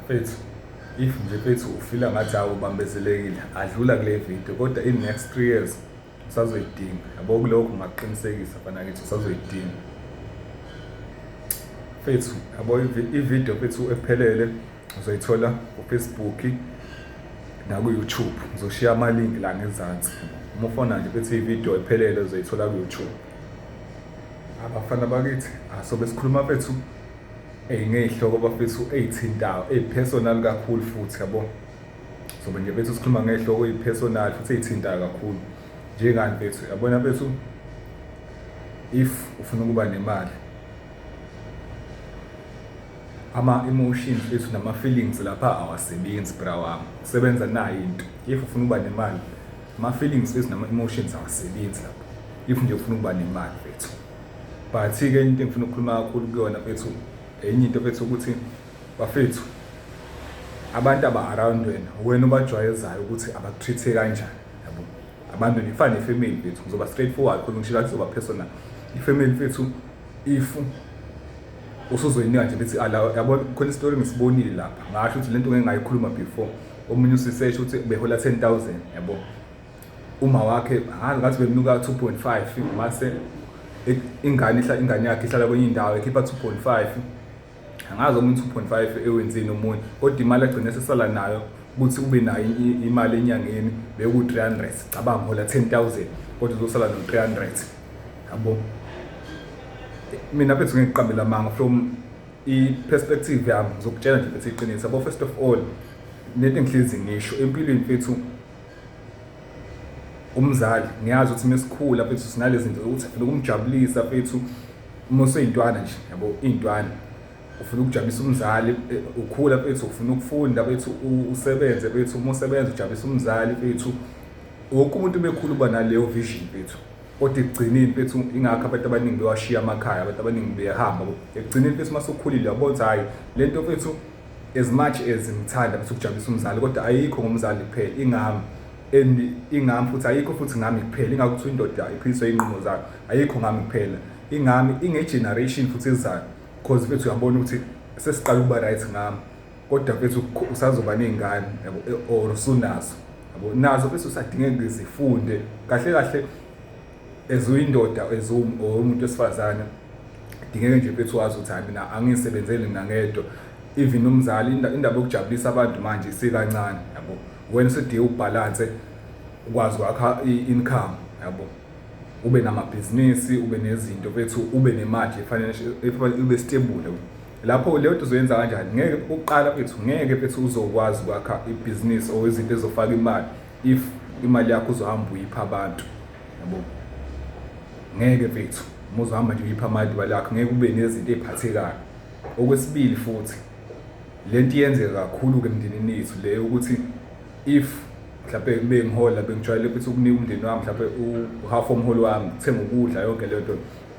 Mfethu, if nje mfethu ufila ngathi awubambezelekile, adlula kule video kodwa in next 3 years usazoyidinga. Yabo kulokho ngaqinisekisa fana ngithi usazoyidinga. Mfethu, yabo i-video mfethu ephelele uzoyithola ku-Facebook na ku-YouTube. Ngizoshiya ama-link la ngezansi. Uma ufuna nje mfethu i-video ephelele uzoyithola ku-YouTube. Abafana bakithi asobe sikhuluma mfethu ngey'hloko bafethu ey'thintayo ey'personal kakhulu futhi yabo. Sobe nje mfethu sikhuluma ngey'hloko ey'personal futhi ey'thintayo kakhulu. Njengani mfethu, yabona mfethu, if ufuna ukuba nemali, ama-emotions ethu nama-feelings lapha awasebenzi bra wami. Kusebenza nayo into. If ufuna ukuba nemali, ama-feelings ethu nama-emotions awasebenzi lapha. If nje ufuna ukuba nemali mfethu. But-ke into engifuna ukukhuluma kakhulu kuyona mfethu, enye into mfethu ukuthi bafethu abantu aba-around wena ubajwayezayo ukuthi abakutreat-e kanjani. Yabo, abantu nifana ne-family mfethu. Ngizoba straightforward khona ngishilo kuzoba personal. I-family mfethu, if usuzoyinika nje bethi yabo khona istory ngisibonile lapha, ngasho ukuthi lento ngeke ngayikhuluma before. Omunye usiseshe ukuthi behola 10,000 yabo. Uma wakhe ngathi bemnuka 2.5 mase ingane yakhe ihlala kwenye indawo ekhipha 2.5. Angazi umuntu 2.5 ewenzini omunye, kodwa imali agcina sesala nayo ukuthi ube nayo imali enyangeni beku 300. Cabanga hola 10,000 kodwa uzosala no 300. Yabo, mina mfethu ngiqambela manga from i-perspective yami ngizokutshela nje bethi iqiniso. Yabo, first of all, nento engihlezi ngisho empilweni mfethu, umzali ngiyazi ukuthi mesikhula mfethu sinale zinto ukuthi ufuna ukumjabulisa mfethu. Uma useyintwana nje yabo, intwana ufuna ukujabulisa umzali, ukhula mfethu ufuna ukufunda mfethu, usebenze mfethu. Uma usebenza ujabulisa umzali mfethu. Wonke umuntu bekhulu uba naleyo vision mfethu, kodwa ekugcineni mfethu ingakho abantu abaningi bewashiya amakhaya, abantu abaningi beyahamba. Ekugcineni mfethu masukhulile yabo ukuthi hayi lento mfethu, as much as ngithanda mfethu ukujabulisa umzali, kodwa ayikho ngomzali kuphela, ingami futhi ayikho futhi ngami kuphela. Ingakho kuthiwa indoda iphiliswa inqumo zayo, ayikho ngami kuphela, ingami ingegeneration futhi ezayo. Because mfethu uyabona ukuthi sesiqala ukuba right ngami, kodwa mfethu usazoba ney'ngane yabo, or usunazo yabo. Nazo mfethu usadingeka zifunde kahle kahle as uyindoda, as umuntu wesifazane. Dingeke nje mfethu wazi ukuthi mina angisebenzeli mina ngedwa. Even umzali, indaba yokujabulisa abantu manje isikancane yabo. Wena usedinga ubalance, ukwazi kwakha i-income yabo, ube namabhizinisi, ube nezinto mfethu, ube nemali financial, ube stable. Lapho leyo nto uzoyenza kanjani? Ngeke ukuqala mfethu, ngeke mfethu uzokwazi kwakha ibhizinisi or izinto ezofaka imali if imali yakho uzohamba uyipha abantu yabo. Ngeke mfethu, uma uzohamba nje uyipha imali yakho, ngeke ube nezinto eziphathekayo. Okwesibili futhi, lento iyenzeka kakhulu-ke emndenini yethu le ukuthi if mhlawumbe bengihola bengijwayele ukuthi ukunika umndeni wami mhlawumbe u-half omholo wami, kuthenga ukudla, yonke leyo nto.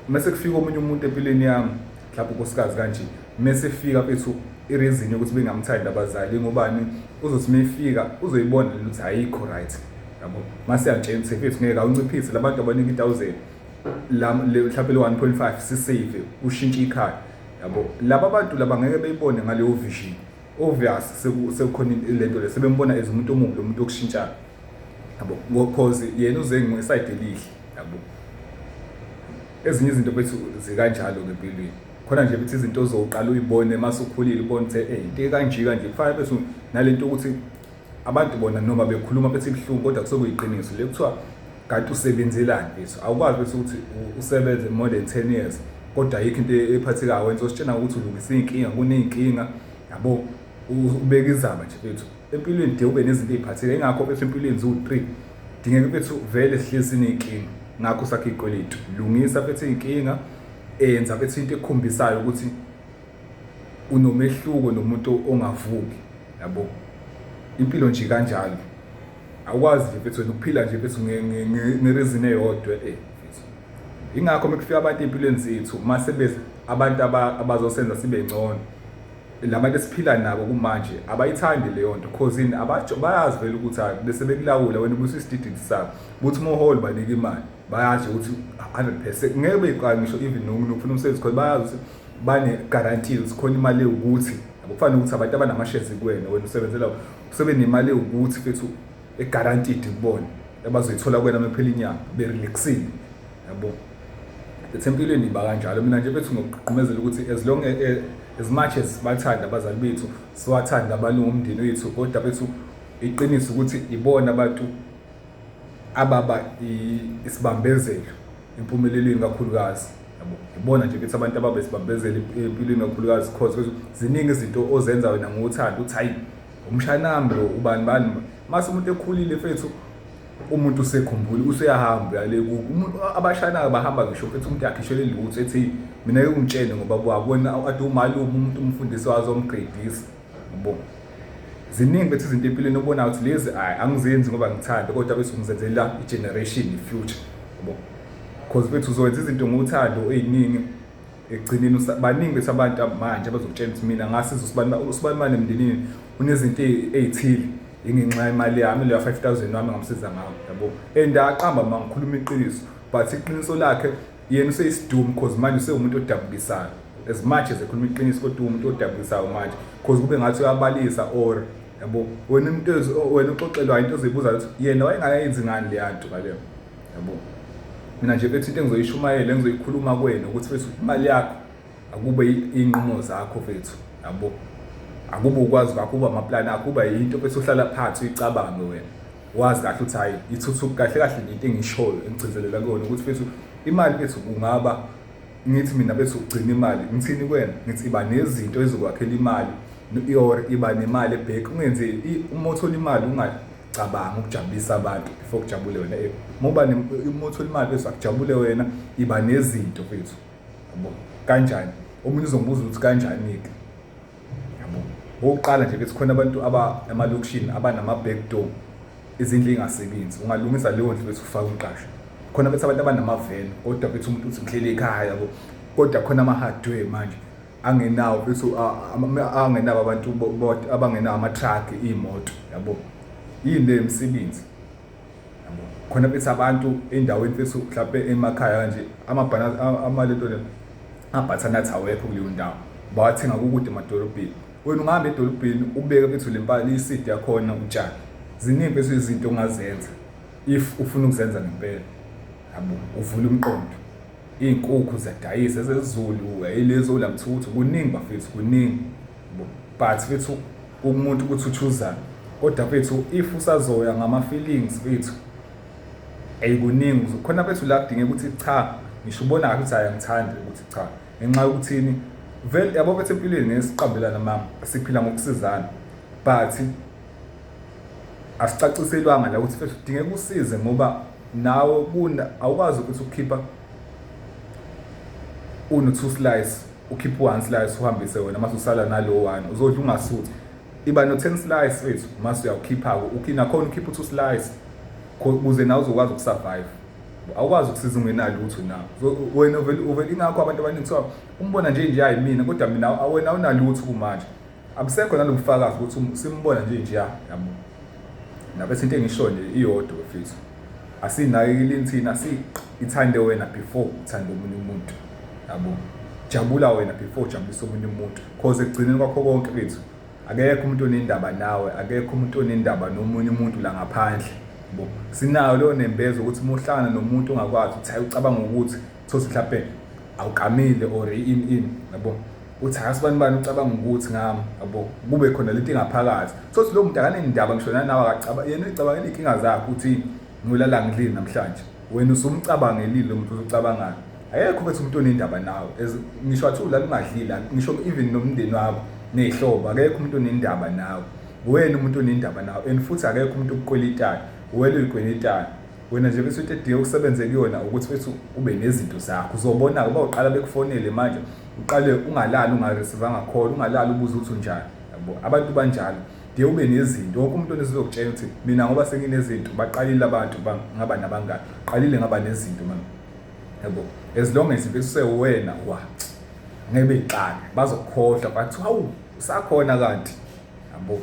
Mase kufika omunye umuntu empilweni yami, mhlawumbe unkosikazi kanje, mase fika mfethu i-reason yokuthi bengamthandi abazali ngobani, uzothi mefika uzoyibona ukuthi ayikho right yabo. Mase yantshela ukuthi mfethu ngeke awunciphise labantu abanika 1,000 mhlawumbe le 1.5 sisave ushintshe ikhaya yabo. Laba abantu laba ngeke beyibone ngaleyo vision. Obvious sekukhona lento le sebembona as umuntu omubi, lo muntu okushintsha yabo, because yena uze ngeside elihle yabo. Ezinye izinto bethu zikanjalo ngempilweni. Khona nje bethi izinto ozoqala uyibone mase ukhulile, ubone ukuthi into kanje kufana bethu nalento ukuthi abantu bona noma bekhuluma bethi ibhlungu kodwa kusokuyiqiniso le kuthiwa kanti usebenzelani bethu. Awukwazi bethu ukuthi usebenze more than 10 years kodwa ayikho into ephathekayo. Wenza usitshena ukuthi ulungisa inkinga, kuneyinkinga yabo, ubeka izaba nje bethu. Empilweni de ube nezinto eziphathekayo. Ingakho bethu empilweni zu3 dingeka bethu vele sihlezi sineyinkinga. Ngakho sakhe ikweletu, lungisa bethu inkinga, enza bethu into ekhombisayo ukuthi unomehluko nomuntu ongavuki yabo. Impilo nje kanjalo, awukwazi nje bethu ukuphila nje bethu ngereason eyodwa bethu. Ingakho mekufika abantu empilweni zethu mase bese abantu abazosenza sibe ngcono, labantu esiphila nabo kumanje abayithandi leyo nto, because bayazi vele ukuthi bese bekulawula wena ubusisidididi sabo. Buthi uma uhole banika imali, bayazi ukuthi 100% ngeke beyiqala ngisho even nokufuna umsebenzi, because bayazi ukuthi bane guarantees khona imali ukuthi Kufana ukuthi abantu abanama-shares kuwena wena usebe nemali ukuthi fethu e-guaranteed kubona abazoyithola kuwena maphela inyanga be-relaxile yabo. Empilweni iba kanjalo. Mina nje bethu ngokugqumezela ukuthi as much as bathanda abazali bethu siwathanda amalungu omndeni wethu, kodwa bethu iqiniso ukuthi ibona abantu ababa isibambezelo empumelelweni kakhulukazi yabo. Ibona nje bethu abantu ababa isibambezelo empilweni kakhulukazi because ziningi izinto ozenza wena ngothando uthi hayi umshanami lo ubani bani. Mase umuntu ekhulile fethu umuntu usekhumbula useyahamba le umuntu abashanayo bahamba ngisho fethu umuntu yakhishele lutho ethi mina ungitshene ngoba wabona ade umalume umuntu umfundisi wazo omgradisa yabo. Ziningi bethu izinto empilweni obona ukuthi lezi angizenzi ngoba ngithanda, kodwa bese ngizenzela i-generation i-future yabo. Because bethu uzowenza izinto ngothando eziningi ekugcineni baningi bethu abantu manje abazokutshela ukuthi mina ngasiza usibanibani emndenini unezinto ezithile ingenxa yemali yami leyo 5,000 wami ngamsiza ngayo yabo. Aqamba mangikhuluma iqiniso, but iqiniso lakhe yena useyisidumo because manje usewumuntu odabukisayo. As much as ekhuluma iqiniso kodwa umuntu odabukisayo manje because kube ngathi uyabalisa or yabo. Wena wena uxoxelwa into ozibuza ukuthi yena wayengayenzi ngani le nto ngaleyo yabo. Mina nje bethu into engizoyishumayela engizoyikhuluma kuwena ukuthi fethu imali yakho akube inqumo zakho fethu yabo. Akube ukwazi kwakho kuba amaplani akho kuba into bese uhlala phansi uyicabange wena wazi kahle ukuthi hayi ithuthuka kahle kahle into engishoyo engigcizelela kuyona ukuthi fethu imali bethu kungaba ngithi mina bethu ugcina imali ngithini kuwena ngithi iba nezinto ezokwakhela imali or iba nemali ebheki. Ungenze uma uthola imali ungacabanga ukujabulisa abantu before kujabule wena. Ngoba uma uthola imali bese akujabule wena iba nezinto fethu yabo. Kanjani omunye uzongibuza ukuthi kanjani ke yabo. Oqala nje bethi khona abantu emalokishini abanama-back door izindlu engasebenzi ungalungisa leyo ndlu bethu ufaka umqasho. Khona bethi abantu abanamaveni kodwa bethi umuntu uthi ngihlele ekhaya yabo, kodwa khona ama-hardware manje angenawo bethu angenawo abantu abangenawo ama-truck iy'moto yabo. Yini le misebenzi yabo. Khona bethi abantu endaweni bethu mhlawumbe emakhaya kanje amabhathanathi awekho kuleyo ndawo bawathenga kukude emadolobheni. Wena ungahamba edolobheni ubeke bethu le mpala isidi yakhona utshani. Ziningi bethu izinto ongazenza if ufuna ukuzenza ngempela yabo. Uvula umqondo, iy'nkukhu ziyadayisa zezulu yilezo lamthuthu kuningi bafethu kuningi yabo. But fethu umuntu ukuthi uchoose, kodwa fethu if usazoya ngama-feelings fethu kuningi khona fethu la kudingeka ukuthi cha ngisho ubona kahle ukuthi ayangithandi ukuthi cha ngenxa yokuthini vele yabo bethu empilweni nesiqambelana mama siphila ngokusizana, but asicaciselwanga la ukuthi fethu kudingeka usize ngoba nawe awukwazi ukuthi ukhipha uno-2 slice ukhiphe 1 slice uhambise wena mase usala nalo 1 uzodla ungasuthi. Iba no-10 slice fethu mase uyawukhipha-ke nakhona ukhiphe 2 slice ukuze nawe uzokwazi ukusurvive. Awukwazi ukusiza ungenalutho nawe wena uvele ingakho abantu abaningi kuthiwa umbona nje hayi mina kodwa mina wena awunalutho kumanje. Abusekho nalobufakazi ukuthi simbona nje yabo. Nabese into engisho nje iyodwa fethu asinakekeli thina ithande wena before uthande omunye umuntu yabo. Jabula wena before ujabulisa omunye umuntu because ekugcineni kwakho konke fethu akekho umuntu onendaba nawe, akekho umuntu onendaba nomunye umuntu la ngaphandle yabo. Sinayo leyo nembezo ukuthi uma uhlangana nomuntu ongakwazi ukuthi hayi ucabanga ukuthi thosi mhlawumbe awukamile or in yabo. Uthi asibani ucabanga ukuthi ngami yabo kube khona lento engaphakathi thosi lo muntu akanendaba ngishona nawe akacabanga yena icabangela inkinga zakhe ukuthi ngolala ngidlini namhlanje wena usumcabangelile lo muntu uzocabangayo. Ayekho bethu umuntu onendaba nawe ngisho athi ulala ungadlili la ngisho even nomndeni wakho nezihlobo akekho umuntu onendaba nawe. Wena umuntu onendaba nawe and futhi akekho umuntu okukwelitayo wena uyikwelitayo. Wena nje bese udinga ukusebenza kuyona ukuthi bethu ube nezinto zakho. Uzobona ukuba uqala bekufonele manje uqale ungalali ungaresivanga call ungalali ubuza ukuthi unjani yabo. Abantu banjalo ndiye ube nezinto wonke umuntu onezokutshela ukuthi mina ngoba senginezinto baqalile abantu ngaba nabangani qalile ngaba nezinto manje yabo. As long as bese wena ngebe iqala bazokukhohlwa bathi hawu usakhona kanti yabo.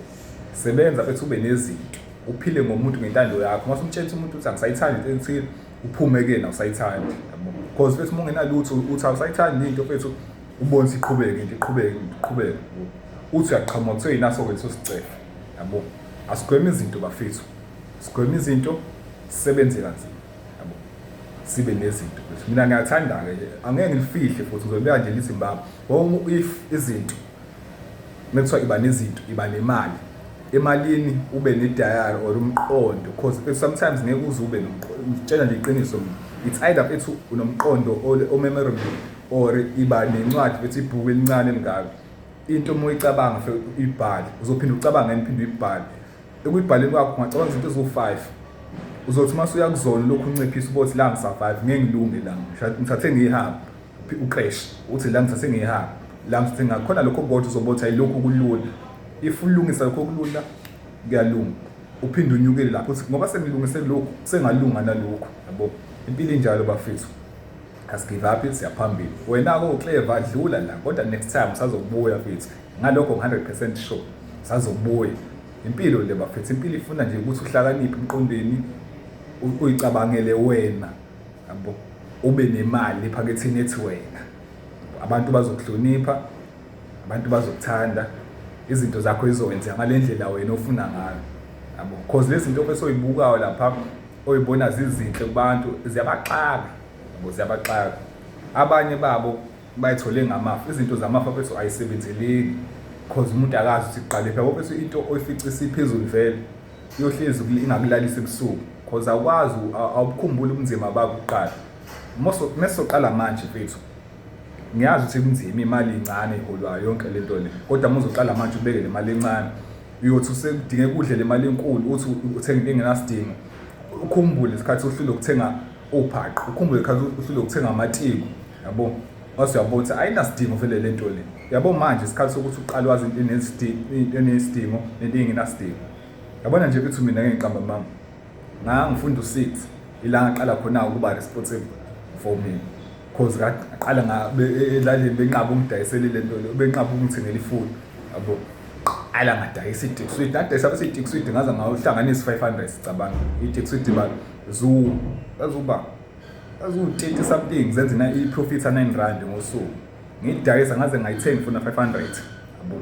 Sebenza bethu ube nezinto uphile ngomuntu ngentando yakho. Mase umtshela umuntu ukuthi angisayithandi into ethile uphume ke na usayithandi yabo. Because bethu uma ungenalutho uthi awusayithandi into bethu ubone siqhubeke into iqhubeke. uthi uyaqhamuka kuthiwa yinaso kwethu sicefe yabo. Asigweme izinto bafethu, sigweme izinto, sisebenze kanzima yabo, sibe nezinto. Mina ngiyathanda-ke, angeke ngilifihle futhi ngizolibeka nje lithi mbaba, if izinto mekuthiwa iba nezinto, iba nemali, emalini ube ne-diary or umqondo, because sometimes ngeke uze ube ngitshela nje iqiniso, it's either bethu unomqondo o-memorable or iba nencwadi bethu ibhuku elincane elingaka. Into uma uyicabanga ibhale, uzophinda ucabange ngiphinde uyibhale. Ekuyibhaleni kwakho ungacabanga izinto eziwu-5, uzothi mase uyakuzona lokhu unciphisa ubothi la ngisa-5 ngeke ngilunge la, ngithathe ngihamba uqeshe uthi la ngithathe ngihamba la ngithathe ngakhona lokho kodwa uzobothi ayilokhu kulula. If ulungisa lokho kulula kuyalunga, uphinde unyukele lapho uthi ngoba sengilungise lokhu sengalunga nalokho yabo. Impilo injalo bafethu, asigive up, siyaphambili. Wena-ke uclever, dlula la, kodwa next time usazobuya mfethu, ngalokho 100% sure usazobuya. Impilo le bafethu, impilo ifuna nje ukuthi uhlakaniphe emqondweni, uyicabangele wena yabo, ube nemali ephaketheni ethi wena. Abantu bazokuhlonipha, abantu bazokuthanda, izinto zakho izowenzeka ngale ndlela wena ofuna ngayo yabo. Because lezi zinto bese uyibukayo lapha oyibona zizinhle kubantu ziyabaxaka yabo, ziyabaxaka. Abanye babo bayithole ngamafa, izinto zamafa bese ayisebenzeleki because umuntu akazi ukuthi iqale phela. Bese into oyifica isiphezulu vele iyohlezi ingakulalisa ebusuku because awukwazi awukukhumbula ubunzima bakho kuqala. Mesoqala manje mfethu, ngiyazi ukuthi kunzima, imali incane iholwayo yonke lento le, kodwa uma uzoqala manje ubeke le mali encane uyothi usekudingeka udle le mali enkulu, uthi uthenga into engenasidingo. Ukhumbule isikhathi uhlule ukuthenga ophaqo, ukhumbule isikhathi uhlule ukuthenga amatiko yabo. Mase uyabona ukuthi ayinasidingo vele lento le yabo. Manje isikhathi sokuthi uqale wazi into enesidingo nento engenasidingo. Yabona nje bethu mina ngiqamba mama ngifunda u6 ila ngaqala khona ukuba responsible for me because ngaqala elalini benqaba ungidayisela lento le, benqaba ungithengela ifoni yabo. Ala ngadayisa i-Dick Sweet, ngadayisa bese i-Dick Sweet ngaza ngawuhlanganisa 500 sicabanga. I-Dick Sweet ba azuba 30 something, zenza i-profit R9 ngosuku. Ngidayisa ngaze ngayithenga funa 500 yabo.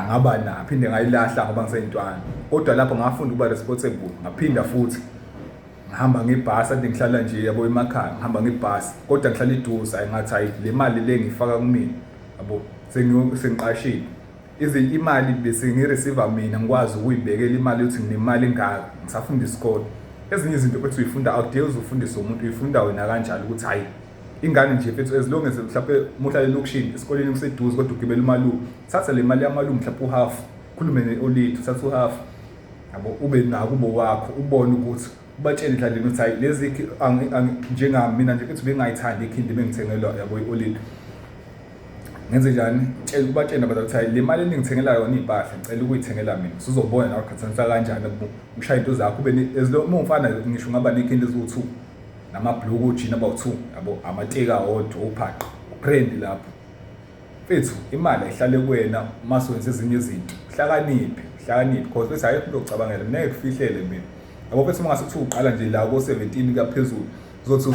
Ngaba na phinde ngayilahla ngoba ngiseyintwana, kodwa lapho ngafunda ukuba responsible. Ngaphinda futhi ngihamba ngebhasi, ade ngihlala nje yabo emakhaya, ngihamba ngebhasi kodwa ngihlala eduze. Ayingathi hayi le mali le ngifaka kumina yabo, sengiqashile imali bese ngireceive mina, ngikwazi ukuyibekela imali ukuthi nginemali engaka, ngisafunda isikole. Ezinye izinto bethu uyifunda awudingi uzufundisa umuntu, uyifunda wena kanjalo ukuthi hayi ingane nje mfethu, as long as mhlawumbe muhlale lokushini esikoleni kuseduze kodwa ugibela imalume, thatha le mali yamalume mhlawumbe uhalf, khulume ne-olidi thatha uhalf yabo, ube nako ube wakho, ubone ukuthi ubatshele endlaleni ukuthi hayi lezi njengami mina nje bethu bengayithandi ikhindi bengithengelwa yabo i-olidi. Ngenze njani? Ubatshela ukuthi hayi le mali engithengela yona impahla ngicela ukuyithengela mina, sizobona nawe khathanisa kanjani ushaya into zakho. Ube uma ufana ngisho ngaba nekhindi eziwu2 namabhloko ojini about 2 yabo, amateka awodwa ophaqo ubrand lapho mfethu. Imali ayihlale kuwena mase wenza ezinye izinto, hlakaniphe because bese ayikho into ocabangela, mina ngikufihlele mina yabo. Bese mangase kuthi uqala nje la ko-17 kaphezulu uzothi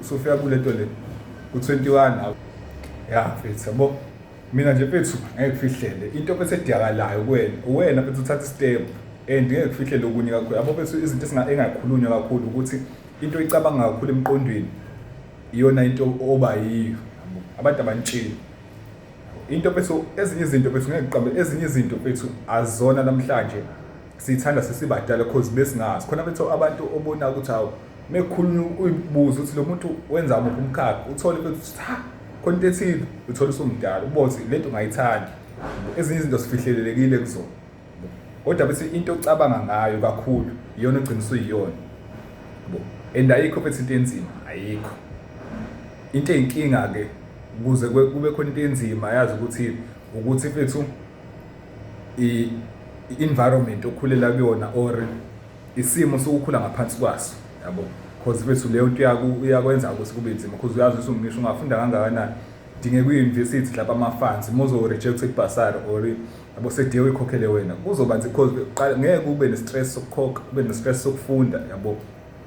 usufika kule nto le ku-21 ya mfethu yabo. Mina nje mfethu ngeke kufihlele into bese ediyakalayo kuwena mfethu, uthatha istep and ngeke kufihlele okunye kakhulu yabo. Bese izinto engakhulunywa kakhulu ukuthi into icabanga kakhulu emqondweni iyona into oba yiyo. Abantu abantshile into bese ezinye izinto bese ngeke kuqambe, ezinye izinto bethu azona namhlanje sithanda sesibadala because besingazi khona bethu abantu obona ukuthi hawo mekhulu uyibuza ukuthi lo muntu wenza muphi umkhakha, uthole bethu khona ethile, uthola usumdala ubothi lento ngayithandi. Ezinye izinto sifihlelelekile kuzona, kodwa bese into ocabanga ngayo kakhulu iyona egcina iyona yabo. And ayikho bethu into enzima, ayikho into eyinkinga ke ukuze kube khona into enzima. Yazi ukuthi bethu i-environment okhulela kuyona or isimo sokukhula ngaphansi kwaso yabo, because bethu leyo nto iyakwenza ukuthi kube nzima because uyazi ukuthi ngisho ungafunda kangakanani udingeka kwi-university lapha ama-funds mozo-reject ibhasari or yabo sediye uyikhokhele wena kuzoba nzima because ngeke ube ne-stress sokukhokha, ube ne-stress sokufunda yabo.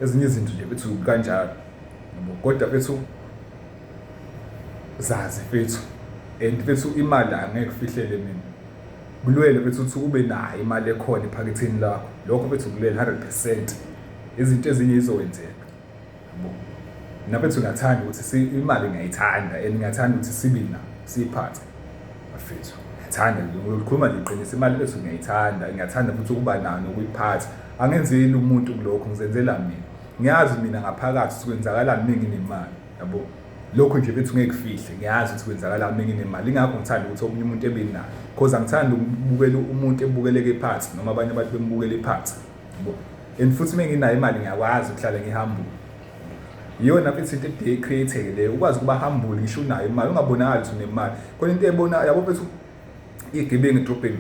Ezinye izinto nje bethu kanjalo yabo, kodwa bethu zazi bethu and bethu imali angeke ufihlele mina kulwele bethu ukuthi ube nayo imali ekhona ephaketheni lakho lokho bethu kulwele 100% izinto ezinye izowenzeka yabo nabethu ngathanda ukuthi imali ngiyayithanda and ngiyathanda ukuthi sibina siphathe bafethu ngiyathanda ukukhuluma nje iqiniso imali bethu ngiyayithanda ngiyathanda futhi ukuba nayo nokuyiphatha angenzeli umuntu kulokho ngizenzela mina ngiyazi mina ngaphakathi ukuthi kwenzakalani mina nginemali yabo lokho nje bethu ngeke kufihle ngiyazi ukuthi kwenzakalani mina nginemali ingakho ngithanda ukuthi omunye umuntu ebina because angithanda ukubukela umuntu ebukeleke phansi noma abanye abantu bembukele phansi yabo and futhi menginayo imali ngiyakwazi ukuhlala ngihambule iyona futhi into ecreate leyo ukwazi kuba humble ngisho unayo imali ungabonakali ukuthi unemali khona into ebona yabo bethu igebengu edrobheni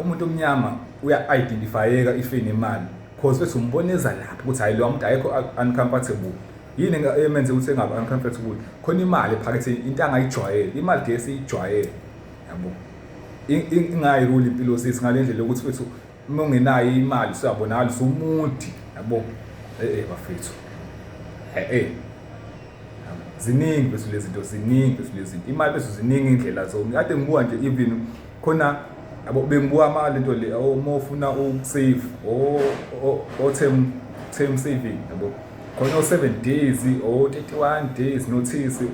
umuntu omnyama uya-identifyeka ifeni imali because bese umboneza lapho ukuthi hayi lo muntu ayikho uncomfortable yini emenze ukuthi engabe uncomfortable khona imali ephakethe into angayijwayele imali ke siyijwayele yabo ingayirule impilo sithi ngalendlela ukuthi bethu uma ungenayo imali usiyabonakala umuntu yabo bafethu ziningi bese lezi zinto ziningi bese lezi zinto imali bese ziningi indlela zonke kade ngibuka nje even khona yabo bengibuka amali into le uma ufuna ukusave o term saving yabo khona o7 days o 31 days notice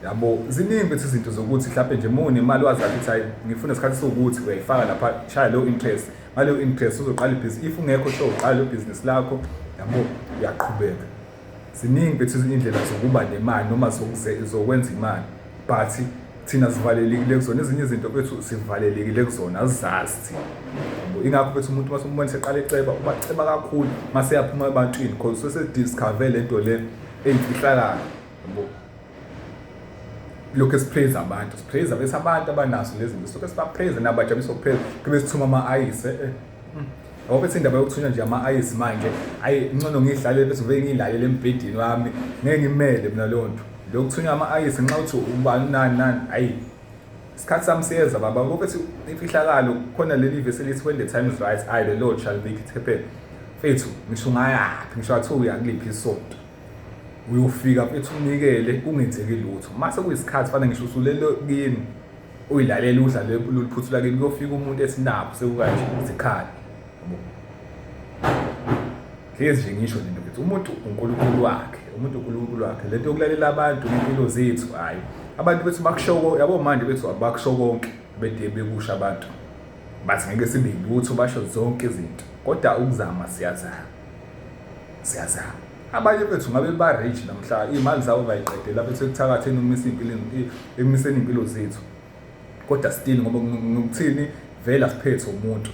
yabo ziningi bethu izinto zokuthi mhlawumbe nje uma unemali wazi ukuthi hayi ngifuna isikhathi sokuthi uyayifaka lapha shaya lo interest ngalo interest uzoqala ibhizinisi if ungekho sho uqala lo business lakho yabo uyaqhubeka ziningi bethu izindlela zokuba nemali noma zokwenza imali but thina sivalelekile kuzona ezinye izinto bethu sivalelekile kuzona azazi thina yabo ingakho bethu umuntu mase umbone seqala eceba ubaceba kakhulu mase yaphuma ebantwini because sese-discover lento le eyimfihlakalo yabo lokho sipraise abantu sipraise bese abantu abanaso lezi zinto soke sibapraise nabajabulisa ukupraise kube sithuma ama-ayisi ngoba bethi indaba yokuthunywa nje ama-ayisi manje ayi ngcono ngiyidlalele bese uveke ngiyilalele embhedeni wami ngeke ngimele mina leyo nto lokuthunywa ama-ayisi nxa uthi ubani nani ayi isikhathi sami siyeza baba ngoba bethi imfihlakalo khona leli vesi elithi when the time is right the Lord shall make it happen fethu ngisho ngayaphi ngisho athi uyakuliphi isonto uyofika fethu unikele kungenzeki lutho mase kuyisikhathi fanele ngisho usulelo kini uyilalela udlale loluphuthula kini kuyofika umuntu esinapho sekukanje isikhali yabo lezi nje ngisho lento fethu umuntu uNkulunkulu wakhe lento yokulalela abantu ngempilo zethu hayi abantu bethu bakushoko yabo manje bethu abakusho konke bede bekusha abantu bathi ngeke sibe lutho basho zonke izinto kodwa ukuzama siyazama abanye bethu ngabe ba rich namhla imali zabo bayiqedela bethu ekuthakatheni emiseni impilo zethu kodwa still ngoba ngokuthini vela siphethe umuntu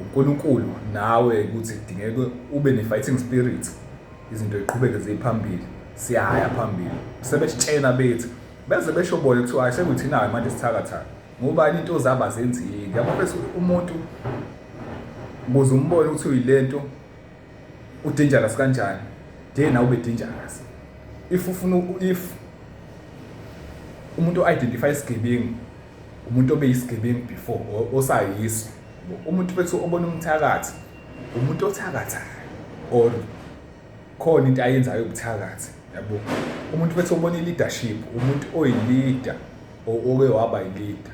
uNkulunkulu nawe ukuthi kudingeka ube ne-fighting spirit izinto ziqhubeke ziphambili siyaya phambili sebesitshena bethu beze beshobole kuthiwa hayi sekuyithina manje sithakathaka ngoba into zaba zenziki yabo bese umuntu ukuze umbone ukuthi uyilento udangerous kanjani nawe ube dangerous if umuntu identify isigebengu umuntu obeyisigebengu before osayisi umuntu bethu obona umthakathi umuntu othakathayo or khona into ayenzayo ubuthakathi yabo umuntu bethu obona i-leadership umuntu oyi-leader oke waba yi-leader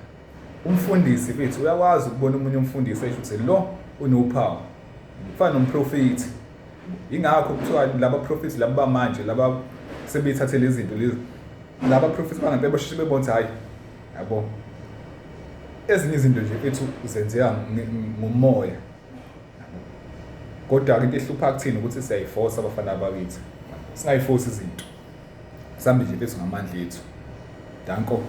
umfundisi bethu uyakwazi ukubona umunye umfundisi esho ukuthi lo unophawu ufana nomprofeti ingakho kuthiwa laba prophets laba manje laba sebethathe lezi zinto lezi laba prophets bangabe basheshe bebonza hayi yabo ezinye izinto nje ethu zenzeka ngomoya kodwa into ehlupha kuthina ukuthi siyayiforce abafana abakithi singayiforce izinto sambe nje bethu ngamandla ethu danko.